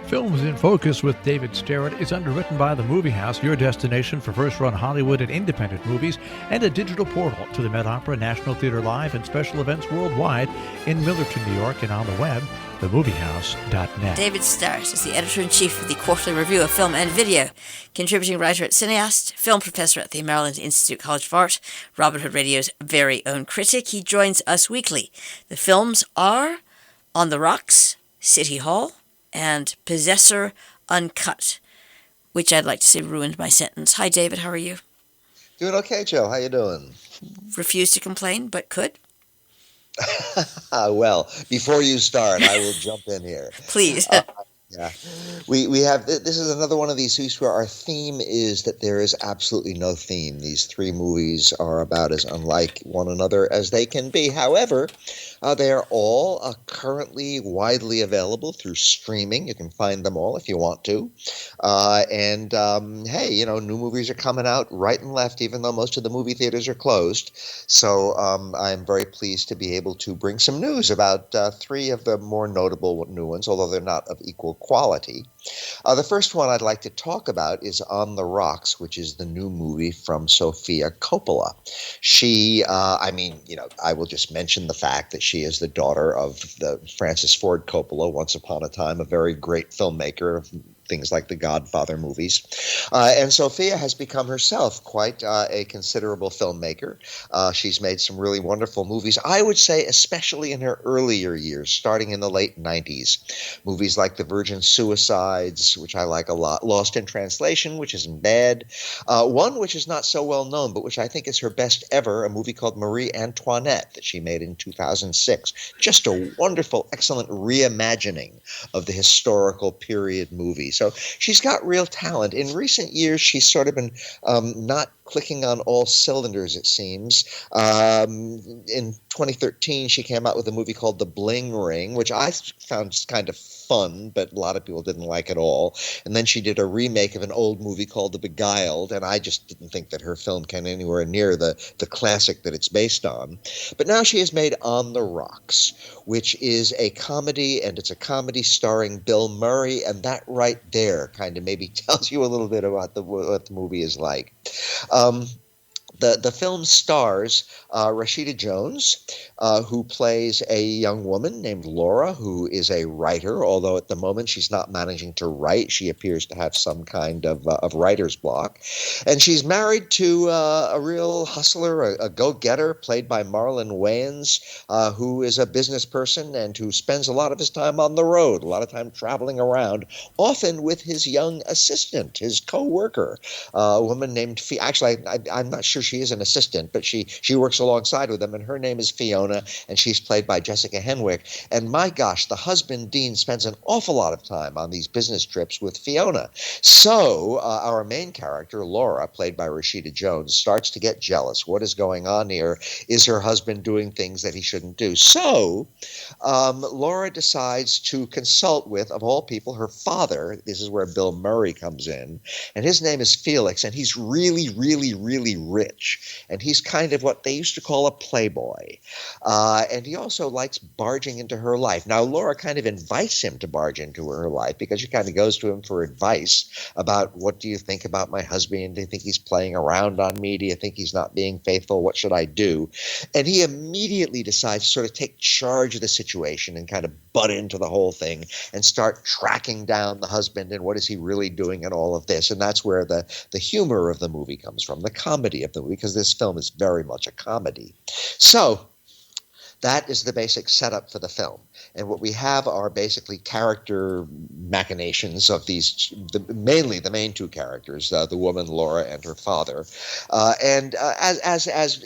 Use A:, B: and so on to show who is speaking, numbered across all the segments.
A: Films in Focus with David Sterritt is underwritten by The Movie House, your destination for first-run Hollywood and independent movies, and a digital portal to the Met Opera, National Theatre Live, and special events worldwide in Millerton, New York, and on the web, themoviehouse.net.
B: David Sterritt is the editor-in-chief of the Quarterly Review of Film and Video, contributing writer at Cineast, film professor at the Maryland Institute College of Art, Robin Hood Radio's very own critic. He joins us weekly. The films are On the Rocks, City Hall, and Possessor, Uncut, which I'd like to say ruined my sentence. Hi, David. How are you?
C: Doing okay, Joe. How you doing?
B: Refuse to complain, but could.
C: Well, before you start, I will jump in here.
B: Please.
C: Yeah, we have, this is another one of these weeks where our theme is that there is absolutely no theme. These three movies are about as unlike one another as they can be. However, they are all currently widely available through streaming. You can find them all if you want to. Hey, you know, new movies are coming out right and left, even though most of the movie theaters are closed. So I'm very pleased to be able to bring some news about three of the more notable new ones, although they're not of equal quality. The first one I'd like to talk about is On the Rocks, which is the new movie from Sofia Coppola. She, I will just mention the fact that she is the daughter of the Francis Ford Coppola, once upon a time a very great filmmaker of things like the Godfather movies. And Sofia has become herself quite a considerable filmmaker. She's made some really wonderful movies, I would say especially in her earlier years, starting in the late 90s. Movies like The Virgin Suicides, which I like a lot, Lost in Translation, which isn't bad. One which is not so well known, but which I think is her best ever, a movie called Marie Antoinette that she made in 2006. Just a wonderful, excellent reimagining of the historical period movie. So she's got real talent. In recent years, she's sort of been not clicking on all cylinders, it seems. In 2013, she came out with a movie called The Bling Ring, which I found kind of fun, but a lot of people didn't like at all. And then she did a remake of an old movie called The Beguiled, and I just didn't think that her film came anywhere near the classic that it's based on. But now she has made On the Rocks, which is a comedy, and it's a comedy starring Bill Murray, and that right there kind of maybe tells you a little bit about what the movie is like. The film stars Rashida Jones, who plays a young woman named Laura, who is a writer, although at the moment she's not managing to write. She appears to have some kind of writer's block. And she's married to a real hustler, a go-getter, played by Marlon Wayans, who is a business person and who spends a lot of his time on the road, a lot of time traveling around, often with his young assistant, his co-worker, a woman named Actually, I'm not sure she is an assistant, but she works alongside with them, and her name is Fiona, and she's played by Jessica Henwick. And my gosh, the husband, Dean, spends an awful lot of time on these business trips with Fiona. So our main character, Laura, played by Rashida Jones, starts to get jealous. What is going on here? Is her husband doing things that he shouldn't do? So Laura decides to consult with, of all people, her father. This is where Bill Murray comes in, and his name is Felix, and he's really, really, really rich. And he's kind of what they used to call a playboy. And he also likes barging into her life. Now, Laura kind of invites him to barge into her life because she kind of goes to him for advice about, what do you think about my husband? Do you think he's playing around on me? Do you think he's not being faithful? What should I do? And he immediately decides to sort of take charge of the situation and kind of butt into the whole thing and start tracking down the husband and what is he really doing in all of this. And that's where the humor of the movie comes from, the comedy of the movie, because this film is very much a comedy. So that is the basic setup for the film. And what we have are basically character machinations of these, mainly the main two characters, the woman Laura and her father. As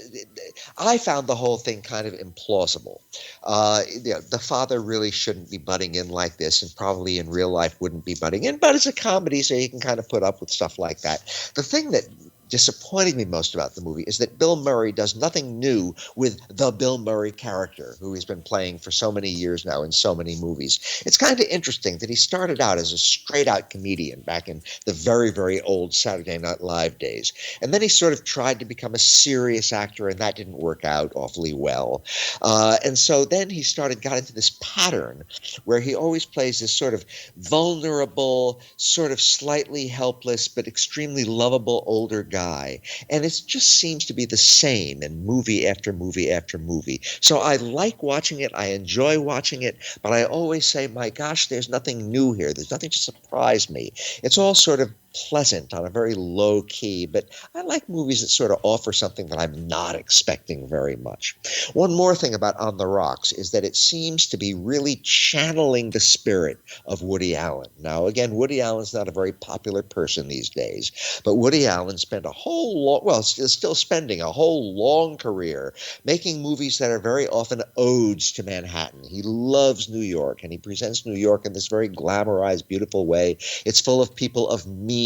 C: I found the whole thing kind of implausible. The father really shouldn't be butting in like this, and probably in real life wouldn't be butting in, but it's a comedy, so you can kind of put up with stuff like that. The thing that disappointed me most about the movie is that Bill Murray does nothing new with the Bill Murray character, who he's been playing for so many years now in so many movies. It's kind of interesting that he started out as a straight-out comedian back in the very, very old Saturday Night Live days. And then he sort of tried to become a serious actor, and that didn't work out awfully well. And so then he got into this pattern where he always plays this sort of vulnerable, sort of slightly helpless, but extremely lovable older guy. And it just seems to be the same in movie after movie after movie. So I like watching it. I enjoy watching it. But I always say, my gosh, there's nothing new here. There's nothing to surprise me. It's all sort of pleasant on a very low key, but I like movies that sort of offer something that I'm not expecting very much. One more thing about On the Rocks is that it seems to be really channeling the spirit of Woody Allen. Now, again, Woody Allen's not a very popular person these days, but Woody Allen spent is still spending a whole long career making movies that are very often odes to Manhattan. He loves New York, and he presents New York in this very glamorized, beautiful way. It's full of people of means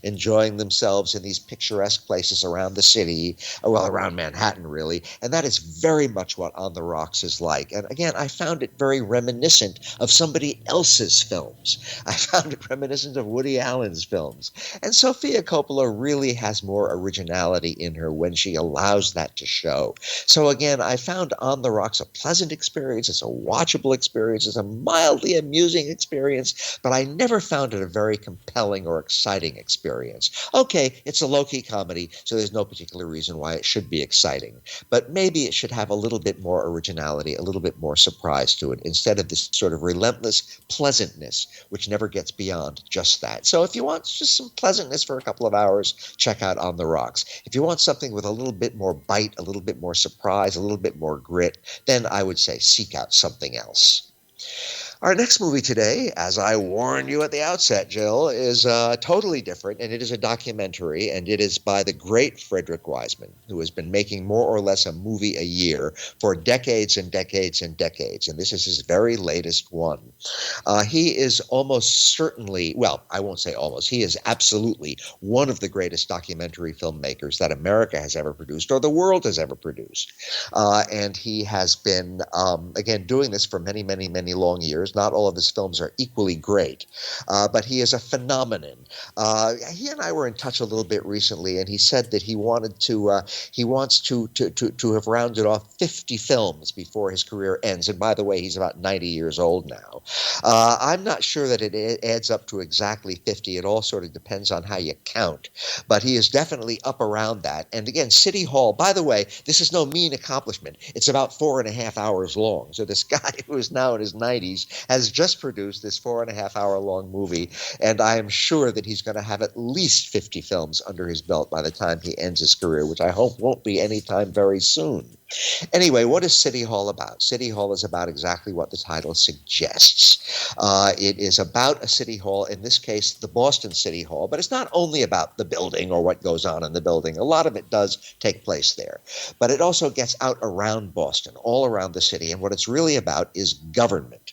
C: enjoying themselves in these picturesque places around the city, well, around Manhattan, really. And that is very much what On the Rocks is like. And again, I found it very reminiscent of somebody else's films. I found it reminiscent of Woody Allen's films. And Sofia Coppola really has more originality in her when she allows that to show. So again, I found On the Rocks a pleasant experience. It's a watchable experience. It's a mildly amusing experience, but I never found it a very compelling or exciting experience. Okay, it's a low-key comedy, so there's no particular reason why it should be exciting. But maybe it should have a little bit more originality, a little bit more surprise to it, instead of this sort of relentless pleasantness, which never gets beyond just that. So if you want just some pleasantness for a couple of hours, check out On the Rocks. If you want something with a little bit more bite, a little bit more surprise, a little bit more grit, then I would say seek out something else. Our next movie today, as I warned you at the outset, Jill, is totally different, and it is a documentary, and it is by the great Frederick Wiseman, who has been making more or less a movie a year for decades and decades and decades, and this is his very latest one. He is almost certainly, well, I won't say almost, he is absolutely one of the greatest documentary filmmakers that America has ever produced, or the world has ever produced. And he has been, again, doing this for many, many, many long years. Not all of his films are equally great, but he is a phenomenon. He and I were in touch a little bit recently, and he said that he wants to have rounded off 50 films before his career ends. And by the way, he's about 90 years old now. I'm not sure that it adds up to exactly 50. It all sort of depends on how you count, but he is definitely up around that. And again, City Hall, by the way, this is no mean accomplishment. It's about 4.5 hours long. So this guy who is now in his 90s has just produced this 4.5 hour long movie, and I am sure that he's going to have at least 50 films under his belt by the time he ends his career, which I hope won't be anytime very soon. Anyway, what is City Hall about? City Hall is about exactly what the title suggests. It is about a city hall, in this case, the Boston City Hall, but it's not only about the building or what goes on in the building. A lot of it does take place there, but it also gets out around Boston, all around the city, and what it's really about is government.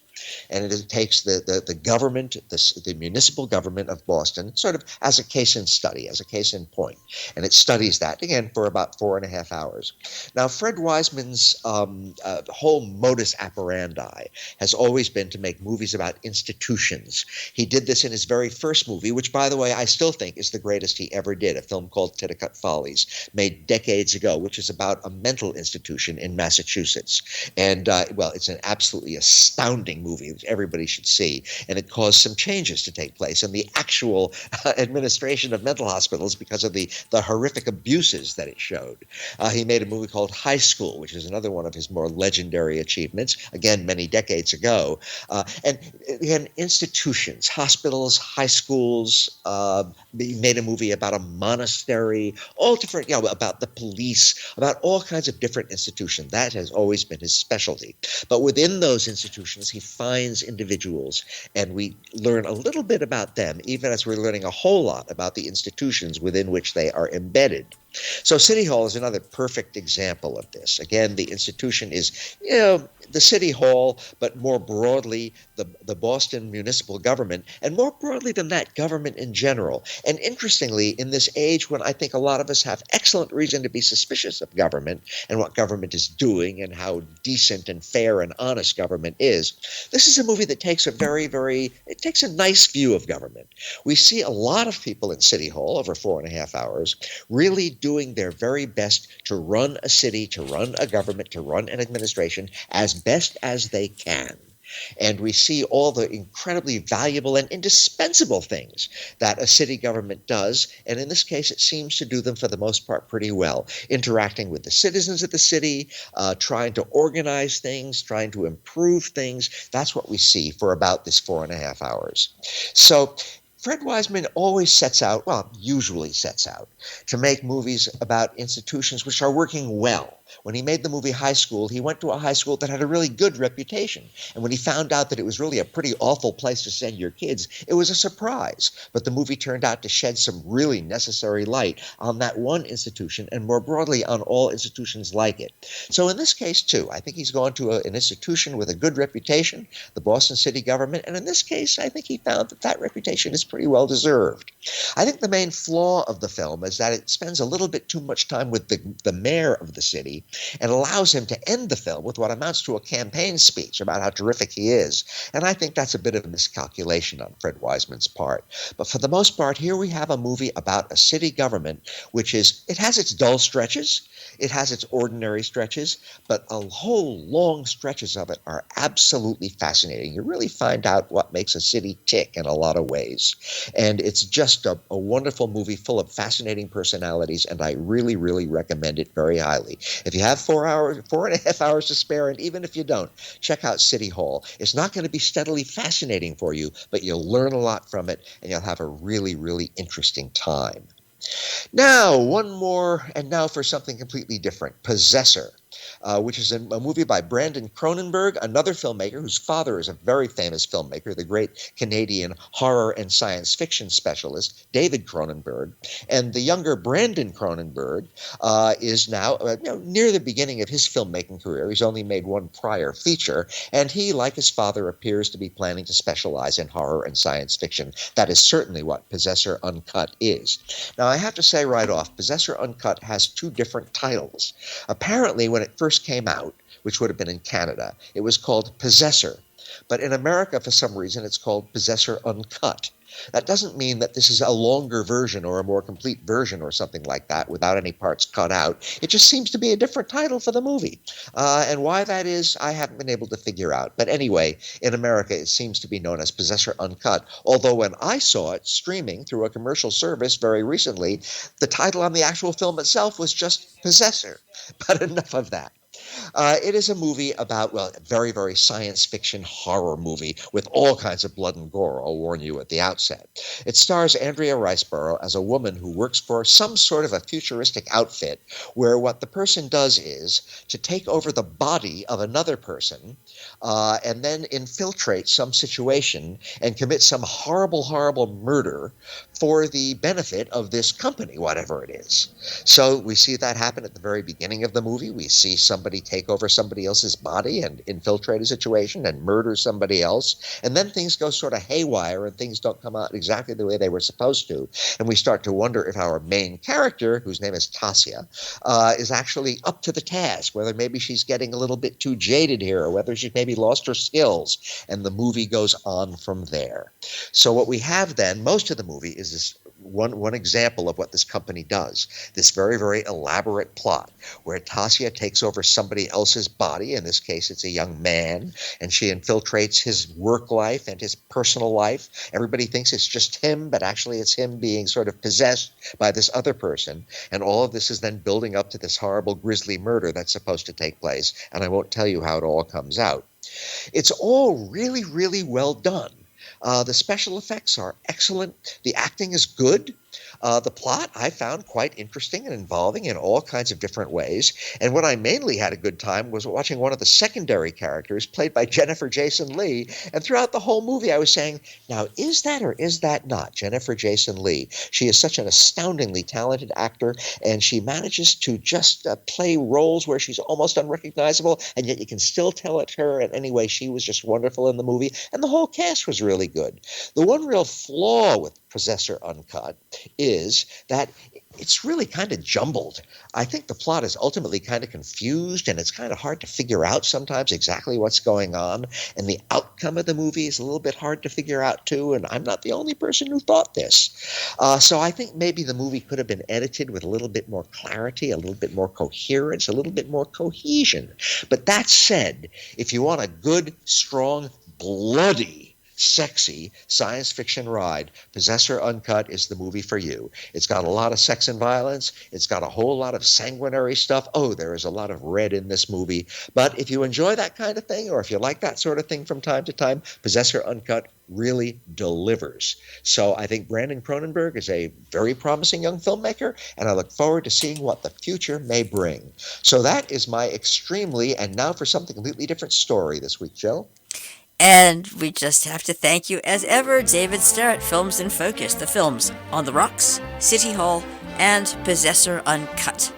C: And it takes the government, the municipal government of Boston, sort of as a case in study, as a case in point. And it studies that, again, for about 4.5 hours. Now, Fred Wiseman's whole modus operandi has always been to make movies about institutions. He did this in his very first movie, which, by the way, I still think is the greatest he ever did, a film called Titicut Follies, made decades ago, which is about a mental institution in Massachusetts. And, well, it's an absolutely astounding movie that everybody should see, and it caused some changes to take place in the actual administration of mental hospitals because of the horrific abuses that it showed. He made a movie called High School, which is another one of his more legendary achievements, again, many decades ago. And again, institutions, hospitals, high schools. He made a movie about a monastery, all different, about the police, about all kinds of different institutions. That has always been his specialty. But within those institutions, he finds individuals, and we learn a little bit about them, even as we're learning a whole lot about the institutions within which they are embedded. So City Hall is another perfect example of this. Again, the institution is, the City Hall, but more broadly, the Boston municipal government, and more broadly than that, government in general. And interestingly, in this age when I think a lot of us have excellent reason to be suspicious of government and what government is doing and how decent and fair and honest government is, this is a movie that takes a it takes a nice view of government. We see a lot of people in City Hall over 4.5 hours really doing their very best to run a city, to run a government, to run an administration as best as they can. And we see all the incredibly valuable and indispensable things that a city government does. And in this case, it seems to do them for the most part pretty well. Interacting with the citizens of the city, trying to organize things, trying to improve things. That's what we see for about this 4.5 hours. So Fred Wiseman usually sets out to make movies about institutions which are working well. When he made the movie High School, he went to a high school that had a really good reputation. And when he found out that it was really a pretty awful place to send your kids, it was a surprise. But the movie turned out to shed some really necessary light on that one institution and more broadly on all institutions like it. So in this case, too, I think he's gone to an institution with a good reputation, the Boston city government. And in this case, I think he found that reputation is pretty well deserved. I think the main flaw of the film is that it spends a little bit too much time with the mayor of the city and allows him to end the film with what amounts to a campaign speech about how terrific he is. And I think that's a bit of a miscalculation on Fred Wiseman's part. But for the most part, here we have a movie about a city government, it has its dull stretches, it has its ordinary stretches, but a whole long stretches of it are absolutely fascinating. You really find out what makes a city tick in a lot of ways. And it's just a wonderful movie full of fascinating personalities, and I really, really recommend it very highly. If you have 4.5 hours to spare, and even if you don't, check out City Hall. It's not going to be steadily fascinating for you, but you'll learn a lot from it, and you'll have a really, really interesting time. Now, one more, and now for something completely different, Possessor. Which is a movie by Brandon Cronenberg, another filmmaker whose father is a very famous filmmaker, the great Canadian horror and science fiction specialist, David Cronenberg. And the younger Brandon Cronenberg is now near the beginning of his filmmaking career. He's only made one prior feature, and he, like his father, appears to be planning to specialize in horror and science fiction. That is certainly what Possessor Uncut is. Now, I have to say right off, Possessor Uncut has two different titles. Apparently, when it first came out, which would have been in Canada, it was called Possessor. But in America, for some reason, it's called Possessor Uncut. That doesn't mean that this is a longer version or a more complete version or something like that without any parts cut out. It just seems to be a different title for the movie. And why that is, I haven't been able to figure out. But anyway, in America, it seems to be known as Possessor Uncut. Although when I saw it streaming through a commercial service very recently, the title on the actual film itself was just Possessor. But enough of that. It is a movie about, a very, very science fiction horror movie with all kinds of blood and gore, I'll warn you at the outset. It stars Andrea Riseborough as a woman who works for some sort of a futuristic outfit where what the person does is to take over the body of another person and then infiltrate some situation and commit some horrible, horrible murder for the benefit of this company, whatever it is. So we see that happen at the very beginning of the movie. We see somebody take over somebody else's body and infiltrate a situation and murder somebody else. And then things go sort of haywire and things don't come out exactly the way they were supposed to. And we start to wonder if our main character, whose name is Tasia, is actually up to the task, whether maybe she's getting a little bit too jaded here or whether she's maybe lost her skills. And the movie goes on from there. So what we have then, most of the movie is this one example of what this company does, this very, very elaborate plot where Tasia takes over somebody else's body. In this case, it's a young man, and she infiltrates his work life and his personal life. Everybody thinks it's just him, but actually it's him being sort of possessed by this other person. And all of this is then building up to this horrible, grisly murder that's supposed to take place. And I won't tell you how it all comes out. It's all really, really well done. The special effects are excellent. The acting is good. The plot I found quite interesting and involving in all kinds of different ways. And what I mainly had a good time was watching one of the secondary characters played by Jennifer Jason Leigh. And throughout the whole movie, I was saying, now, is that or is that not Jennifer Jason Leigh? She is such an astoundingly talented actor, and she manages to just play roles where she's almost unrecognizable, and yet you can still tell it's her. And anyway, she was just wonderful in the movie, and the whole cast was really good. The one real flaw with Possessor Uncut is that it's really kind of jumbled. I think the plot is ultimately kind of confused, and it's kind of hard to figure out sometimes exactly what's going on. And the outcome of the movie is a little bit hard to figure out, too. And I'm not the only person who thought this. So I think maybe the movie could have been edited with a little bit more clarity, a little bit more coherence, a little bit more cohesion. But that said, if you want a good, strong, bloody, sexy science fiction ride, Possessor Uncut is the movie for you. It's got a lot of sex and violence. It's got a whole lot of sanguinary stuff. Oh, there is a lot of red in this movie. But if you enjoy that kind of thing, or if you like that sort of thing from time to time, Possessor Uncut really delivers. So I think Brandon Cronenberg is a very promising young filmmaker, and I look forward to seeing what the future may bring. So that is my extremely, and now for something completely different, story this week, Jill.
B: And we just have to thank you, as ever, David Sterritt, Films in Focus, the films On the Rocks, City Hall, and Possessor Uncut.